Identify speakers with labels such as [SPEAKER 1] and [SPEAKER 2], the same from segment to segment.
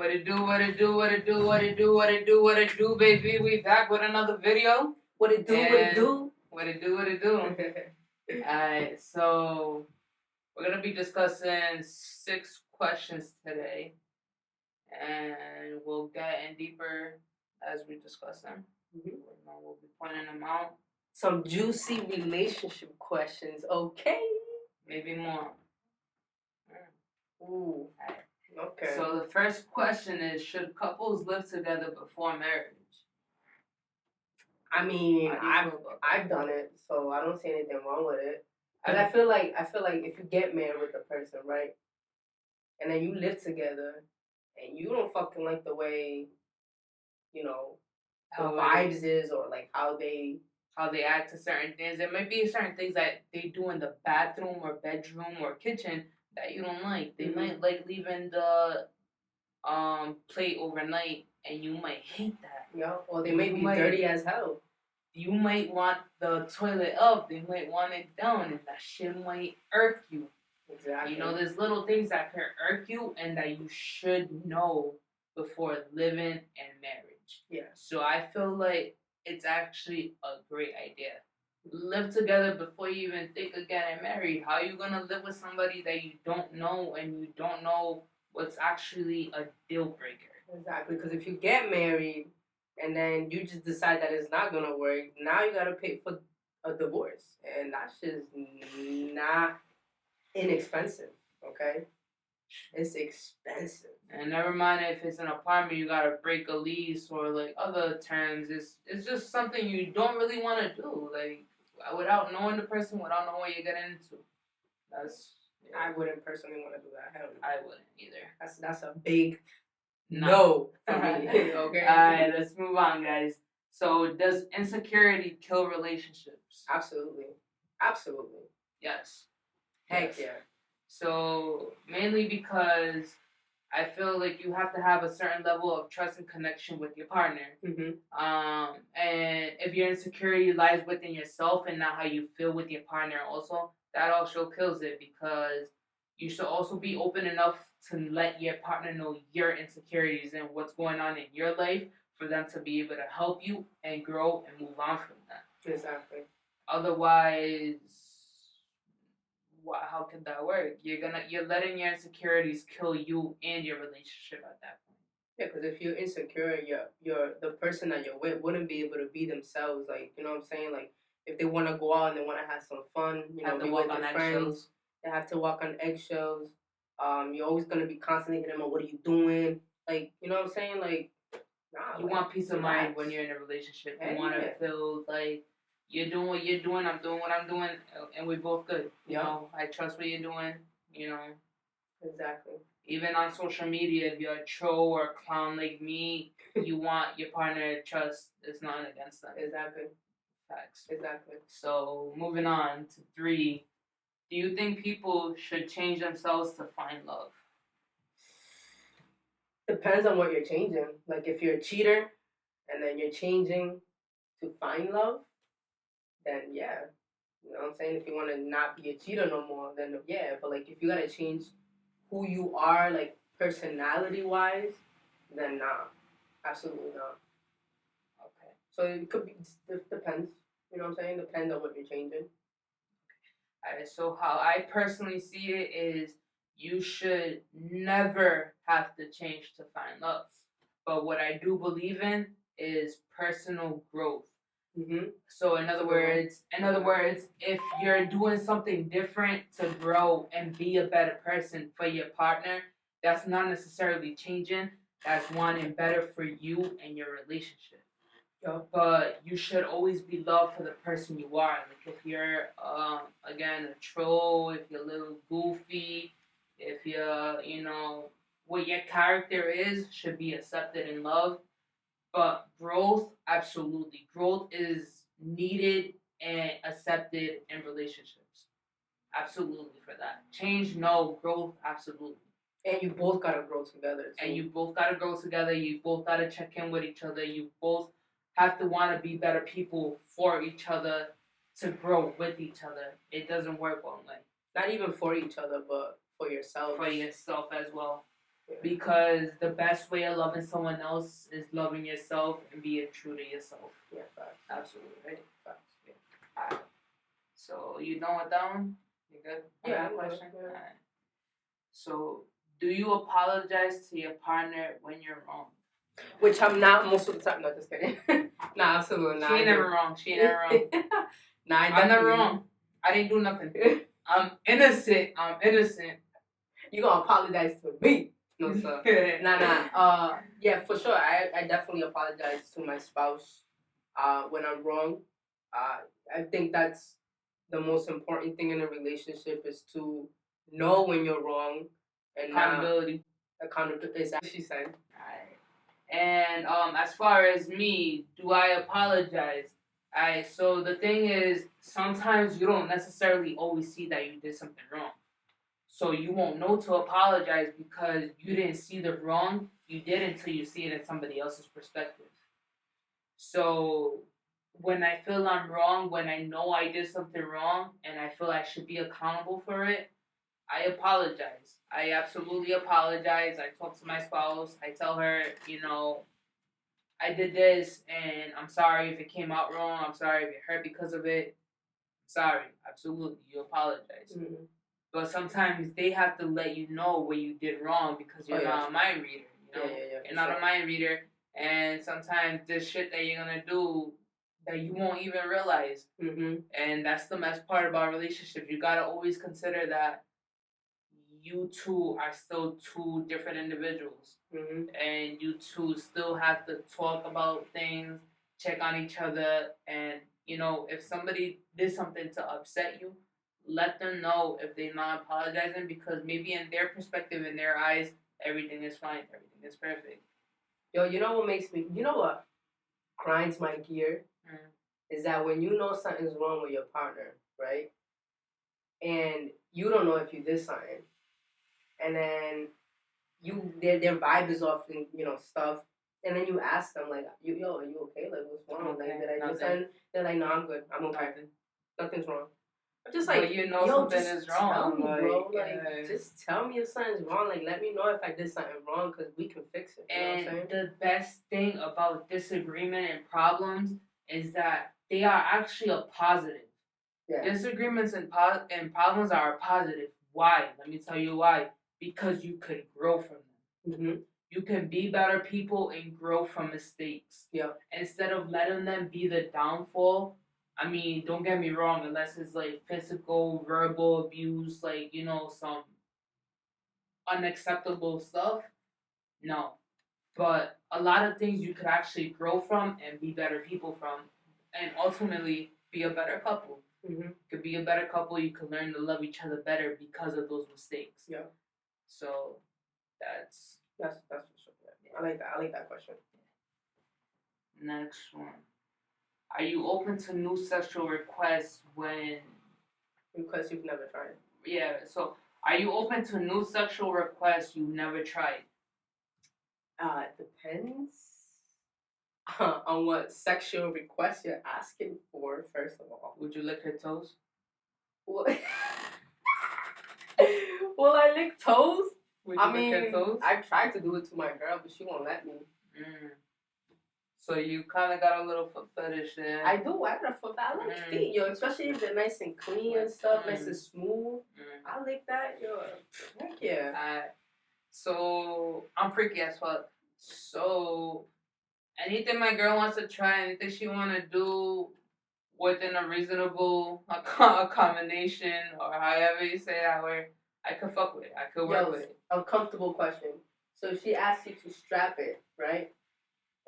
[SPEAKER 1] What it do, what it do, what it do, what it do, what it do, what it do, baby. We back with another video.
[SPEAKER 2] What it do, what it do?
[SPEAKER 1] What it do, what it do. Alright, so we're going to be discussing 6 questions today. And we'll get in deeper as we discuss them. We'll be pointing them out.
[SPEAKER 2] Some juicy relationship questions, okay?
[SPEAKER 1] Maybe more.
[SPEAKER 2] Ooh. Okay.
[SPEAKER 1] So the first question is, should couples live together before marriage?
[SPEAKER 2] I mean, I've done it, so I don't see anything wrong with it. And I feel like if you get married with a person, right, and then you live together, and you don't fucking like the way, you know, the vibes is, or like how they
[SPEAKER 1] act to certain things. There might be certain things that they do in the bathroom or bedroom or kitchen that you don't like. They might like leaving the plate overnight, and you might hate that.
[SPEAKER 2] Yeah, or they might be dirty as hell.
[SPEAKER 1] You might want the toilet up. They might want it down, and that shit might irk you.
[SPEAKER 2] Exactly.
[SPEAKER 1] You know, there's little things that can irk you, and that you should know before living and marriage.
[SPEAKER 2] Yeah.
[SPEAKER 1] So I feel like it's actually a great idea. Live together before you even think of getting married. How are you gonna live with somebody that you don't know, and you don't know what's actually a deal breaker?
[SPEAKER 2] Exactly, because if you get married and then you just decide that it's not gonna work, now you gotta pay for a divorce, and that shit's not inexpensive. Okay, it's expensive.
[SPEAKER 1] And never mind if it's an apartment, you gotta break a lease or like other terms. It's just something you don't really want to do, like without knowing the person, without knowing what you're getting into.
[SPEAKER 2] I wouldn't personally want to do that. Hell no.
[SPEAKER 1] I wouldn't either.
[SPEAKER 2] That's a big no for me. Okay.
[SPEAKER 1] All right, let's move on, guys. So, does insecurity kill relationships?
[SPEAKER 2] Absolutely.
[SPEAKER 1] Yes.
[SPEAKER 2] Heck yeah.
[SPEAKER 1] So, mainly because I feel like you have to have a certain level of trust and connection with your partner. And if your insecurity lies within yourself and not how you feel with your partner also, that also kills it, because you should also be open enough to let your partner know your insecurities and what's going on in your life for them to be able to help you and grow and move on from that.
[SPEAKER 2] Exactly.
[SPEAKER 1] Otherwise, how can that work? You're letting your insecurities kill you and your relationship at that point.
[SPEAKER 2] Yeah, because if you're insecure, the person that you're with wouldn't be able to be themselves. Like, you know what I'm saying? Like, if they want to go out and they want to have some fun, you know, be with their friends, they have to walk on eggshells. You're always gonna be constantly hitting them. What are you doing? Like, you know what I'm saying? Like, nah.
[SPEAKER 1] You want peace of mind when you're in a relationship. You want to feel like you're doing what you're doing, I'm doing what I'm doing, and we're both good. You know, I trust what you're doing. You know.
[SPEAKER 2] Exactly.
[SPEAKER 1] Even on social media, if you're a troll or a clown like me, you want your partner to trust it's not against them.
[SPEAKER 2] Exactly.
[SPEAKER 1] Facts.
[SPEAKER 2] Exactly.
[SPEAKER 1] So, moving on to 3. Do you think people should change themselves to find love?
[SPEAKER 2] Depends on what you're changing. Like, if you're a cheater and then you're changing to find love, then yeah. You know what I'm saying? If you want to not be a cheater no more, then yeah. But, like, if you got to change who you are, like, personality-wise, then nah. Absolutely not.
[SPEAKER 1] Okay.
[SPEAKER 2] So it could be, it depends. You know what I'm saying? Depends on what you're changing.
[SPEAKER 1] Alright, so how I personally see it is you should never have to change to find love. But what I do believe in is personal growth. So in other words, if you're doing something different to grow and be a better person for your partner, that's not necessarily changing. That's wanting better for you and your relationship. But you should always be loved for the person you are. Like, if you're, again, a troll, if you're a little goofy, if you're, you know, what your character is should be accepted and loved. But growth, absolutely. Growth is needed and accepted in relationships. Absolutely for that. Change, no. Growth, absolutely.
[SPEAKER 2] And you both gotta grow together.
[SPEAKER 1] And you both gotta grow together. You both gotta check in with each other. You both have to want to be better people for each other to grow with each other. It doesn't work one way.
[SPEAKER 2] Not even for each other, but for yourself.
[SPEAKER 1] For yourself as well. Because the best way of loving someone else is loving yourself and being true to yourself.
[SPEAKER 2] Yeah, facts.
[SPEAKER 1] Absolutely, right? Facts. Yeah. Alright. So you done with that one? You good?
[SPEAKER 2] Yeah.
[SPEAKER 1] That question?
[SPEAKER 2] Yeah.
[SPEAKER 1] Alright. So, do you apologize to your partner when you're wrong?
[SPEAKER 2] Which I'm not most of the time. No, just kidding. Nah, absolutely not.
[SPEAKER 1] She ain't never wrong. She ain't never wrong.
[SPEAKER 2] Nah,
[SPEAKER 1] I'm never wrong. I didn't do nothing. I'm innocent. I'm innocent.
[SPEAKER 2] You gonna apologize to me? No, sir. Nah. Yeah, for sure. I definitely apologize to my spouse when I'm wrong. I think that's the most important thing in a relationship is to know when you're wrong and
[SPEAKER 1] Accountability.
[SPEAKER 2] Accountability is actually said.
[SPEAKER 1] Alright. And as far as me, do I apologize? Alright, so the thing is, sometimes you don't necessarily always see that you did something wrong. So you won't know to apologize because you didn't see the wrong you did until you see it in somebody else's perspective. So when I feel I'm wrong, when I know I did something wrong and I feel I should be accountable for it, I apologize. I absolutely apologize. I talk to my spouse. I tell her, I did this and I'm sorry if it came out wrong. I'm sorry if it hurt because of it. Sorry. Absolutely. You apologize.
[SPEAKER 2] Mm-hmm.
[SPEAKER 1] But sometimes they have to let you know what you did wrong because you're not a mind reader. You're not a mind reader. And sometimes there's shit that you're going to do that you won't even realize.
[SPEAKER 2] Mm-hmm.
[SPEAKER 1] And that's the best part about relationships. You got to always consider that you two are still two different individuals.
[SPEAKER 2] Mm-hmm.
[SPEAKER 1] And you two still have to talk about things, check on each other. And, if somebody did something to upset you, let them know if they're not apologizing because maybe in their perspective, in their eyes, everything is fine. Everything is perfect.
[SPEAKER 2] Yo, you know what grinds my gear? Is that when you know something's wrong with your partner, right? And you don't know if you did something. And then their vibe is off and, stuff. And then you ask them, like, are you okay? Like, what's wrong?
[SPEAKER 1] Okay,
[SPEAKER 2] like, did I do something? They're like, no, I'm good. I'm okay. Nothing's wrong. I'm just like,
[SPEAKER 1] but something is wrong.
[SPEAKER 2] Tell me, bro.
[SPEAKER 1] Yeah.
[SPEAKER 2] Just tell me if something's wrong. Like, let me know if I did something wrong because we can fix it. You know what I'm saying?
[SPEAKER 1] The best thing about disagreement and problems is that they are actually a positive.
[SPEAKER 2] Yeah.
[SPEAKER 1] Disagreements and problems are a positive. Why? Let me tell you why. Because you could grow from them.
[SPEAKER 2] Mm-hmm.
[SPEAKER 1] You can be better people and grow from mistakes.
[SPEAKER 2] Yeah.
[SPEAKER 1] Instead of letting them be the downfall. I mean, don't get me wrong, unless it's like physical, verbal abuse, like, some unacceptable stuff. No. But a lot of things you could actually grow from and be better people from. And ultimately be a better couple.
[SPEAKER 2] Mm-hmm.
[SPEAKER 1] You could be a better couple, you could learn to love each other better because of those mistakes.
[SPEAKER 2] Yeah.
[SPEAKER 1] So that's
[SPEAKER 2] for sure. Yeah. I like that question.
[SPEAKER 1] Next one. Are you open to new sexual requests when...
[SPEAKER 2] Requests you've never tried?
[SPEAKER 1] Yeah, so are you open to new sexual requests you've never tried?
[SPEAKER 2] It depends on what sexual request you're asking for, first of all.
[SPEAKER 1] Would you lick her toes?
[SPEAKER 2] Will I lick toes?
[SPEAKER 1] Would you lick her toes?
[SPEAKER 2] I tried to do it to my girl, but she won't let me.
[SPEAKER 1] So you kind of got a little foot fetish there.
[SPEAKER 2] I do. I got a foot. I like feet, yo. Especially if they're nice and clean and stuff, nice and smooth. I like that, yo. Heck yeah.
[SPEAKER 1] So I'm freaky as fuck. So anything my girl wants to try, anything she want to do within a reasonable accommodation or however you say that word, I could fuck with it. I could work with it.
[SPEAKER 2] Uncomfortable question. So if she asked you to strap it, right?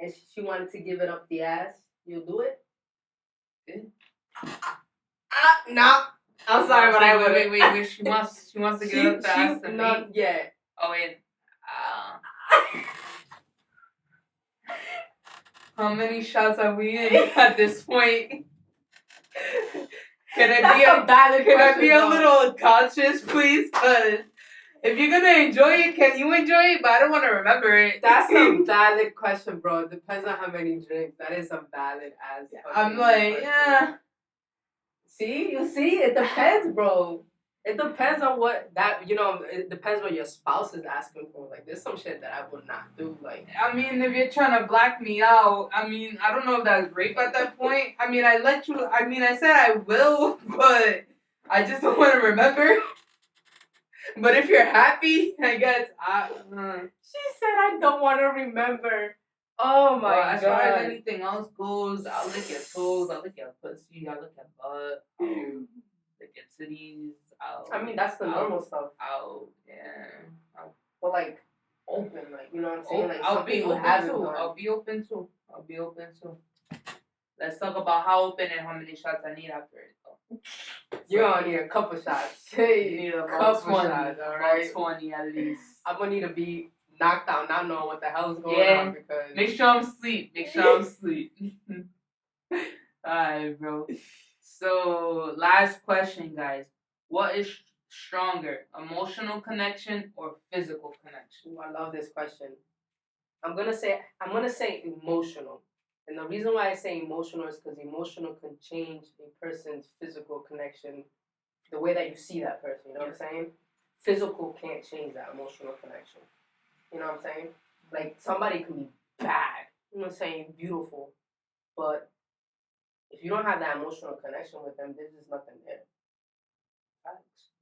[SPEAKER 2] And she wanted to give it up the ass, you'll do it?
[SPEAKER 1] Yeah.
[SPEAKER 2] No. I'm sorry, but I wouldn't.
[SPEAKER 1] Wait. She wants to give up the ass to me?
[SPEAKER 2] Not yet.
[SPEAKER 1] Oh, wait. How many shots are we in at this point? Can I be a little cautious, please? Because if you're gonna enjoy it, can you enjoy it? But I don't want to remember it.
[SPEAKER 2] That's a valid question, bro. It depends on how many drinks. That is a valid ass.
[SPEAKER 1] I'm like, yeah.
[SPEAKER 2] See? You see? It depends, bro. It depends on it depends what your spouse is asking for. Like, there's some shit that I would not do. Like,
[SPEAKER 1] I mean, if you're trying to black me out, I mean, I don't know if that's rape at that point. I mean, I said I will, but I just don't want to remember. But if you're happy, I guess
[SPEAKER 2] She said I don't want to remember. Oh my god.
[SPEAKER 1] As far as anything else goes, I'll lick your toes, I'll lick your pussy, I'll lick your butt, I'll lick your titties,
[SPEAKER 2] that's the normal stuff. But like open, like, you know what I'm saying? Like,
[SPEAKER 1] I'll be open too. Let's talk about how open and how many shots I need after it though.
[SPEAKER 2] You're gonna need a couple shots.
[SPEAKER 1] You need a couple
[SPEAKER 2] 20,
[SPEAKER 1] shots,
[SPEAKER 2] alright?
[SPEAKER 1] 20 at least.
[SPEAKER 2] I'm gonna need to be knocked out, not knowing what the hell's going on, because
[SPEAKER 1] make sure I'm asleep. Alright, bro. So last question, guys. What is stronger, emotional connection or physical connection?
[SPEAKER 2] Ooh, I love this question. I'm gonna say emotional. And the reason why I say emotional is because emotional can change a person's physical connection, the way that you see that person, you know what I'm saying? Physical can't change that emotional connection. You know what I'm saying? Like, somebody can be bad, you know what I'm saying, beautiful, but if you don't have that emotional connection with them, there's just nothing there.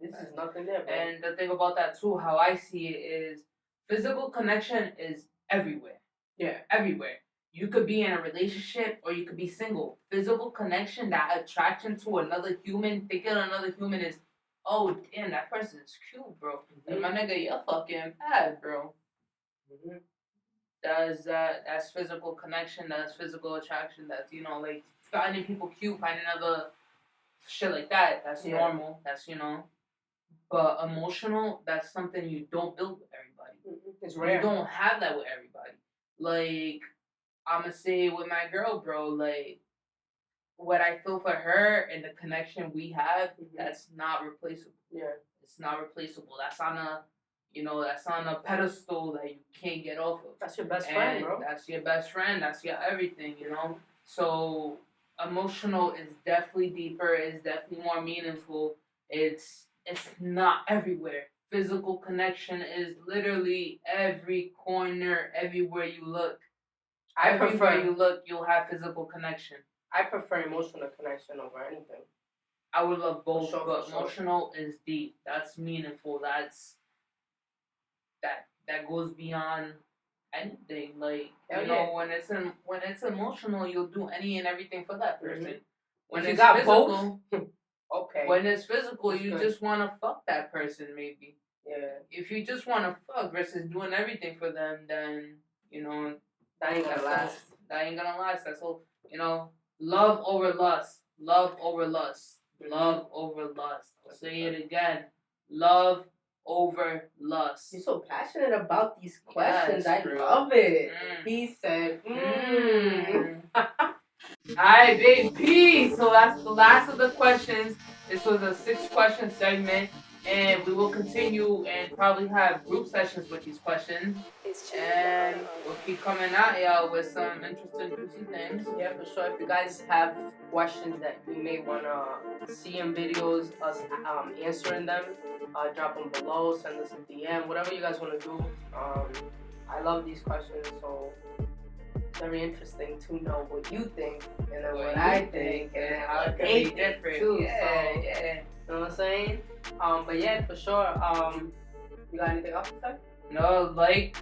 [SPEAKER 2] This is nothing there, bro.
[SPEAKER 1] And the thing about that too, how I see it is, physical connection is everywhere.
[SPEAKER 2] Yeah,
[SPEAKER 1] everywhere. You could be in a relationship or you could be single. Physical connection, that attraction to another human, thinking another human is, oh damn, that person is cute, bro. And my nigga, you're fucking bad, bro. That's physical connection, that's physical attraction, that's, you know, like finding people cute, finding other shit like that, that's normal, that's, you know. But emotional, that's something you don't build with everybody.
[SPEAKER 2] It's rare.
[SPEAKER 1] You don't have that with everybody. Like, I'ma say with my girl, bro, like, what I feel for her and the connection we have, that's not replaceable.
[SPEAKER 2] Yeah.
[SPEAKER 1] It's not replaceable. That's on a pedestal that you can't get off of.
[SPEAKER 2] That's your best friend, bro.
[SPEAKER 1] That's your best friend. That's your everything, you know? So, emotional is definitely deeper. It's definitely more meaningful. It's not everywhere. Physical connection is literally every corner, everywhere you look. Everywhere you look, you'll have physical connection.
[SPEAKER 2] I prefer emotional connection over anything.
[SPEAKER 1] I would love both, but emotional is deep. That's meaningful. That goes beyond anything. Like, you know, when it's emotional, you'll do any and everything for that person. When it's physical,
[SPEAKER 2] okay.
[SPEAKER 1] When it's physical, you just want to fuck that person, maybe.
[SPEAKER 2] Yeah.
[SPEAKER 1] If you just want to fuck versus doing everything for them, then, you know,
[SPEAKER 2] that ain't gonna last.
[SPEAKER 1] That ain't gonna last. That's all. You know, love over lust. Love over lust. Love over lust. I'll say it again. Love over lust.
[SPEAKER 2] You're so passionate about these questions. Yes, I love it. He said,
[SPEAKER 1] Alright, babe, peace. So that's the last of the questions. This was a 6-question segment. And we will continue and probably have group sessions with these questions. And we'll keep coming at y'all with some interesting, juicy things.
[SPEAKER 2] Yeah, for sure. If you guys have questions that you may want to see in videos, us answering them, drop them below, send us a DM, whatever you guys want to do. I love these questions, so it's very interesting to know what you think and then what I think and how it can be different too.
[SPEAKER 1] Yeah.
[SPEAKER 2] You know what I'm saying? But yeah, for sure. You got anything else to say?
[SPEAKER 1] No, like,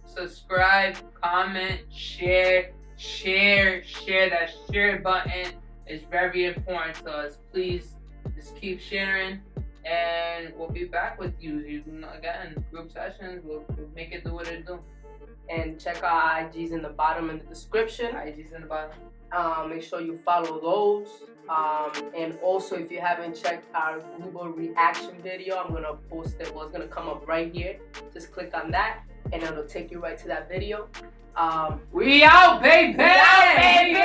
[SPEAKER 1] subscribe, comment, share. That share button is very important to us. Please just keep sharing, and we'll be back with you. Again, group sessions. We'll make it do what it do.
[SPEAKER 2] And check our IGs in the bottom in the description.
[SPEAKER 1] IGs in the bottom.
[SPEAKER 2] Make sure you follow those. And also, if you haven't checked our Google reaction video, I'm gonna post it. Well, it's gonna come up right here. Just click on that, and it'll take you right to that video.
[SPEAKER 1] We out, baby!
[SPEAKER 2] We out, baby!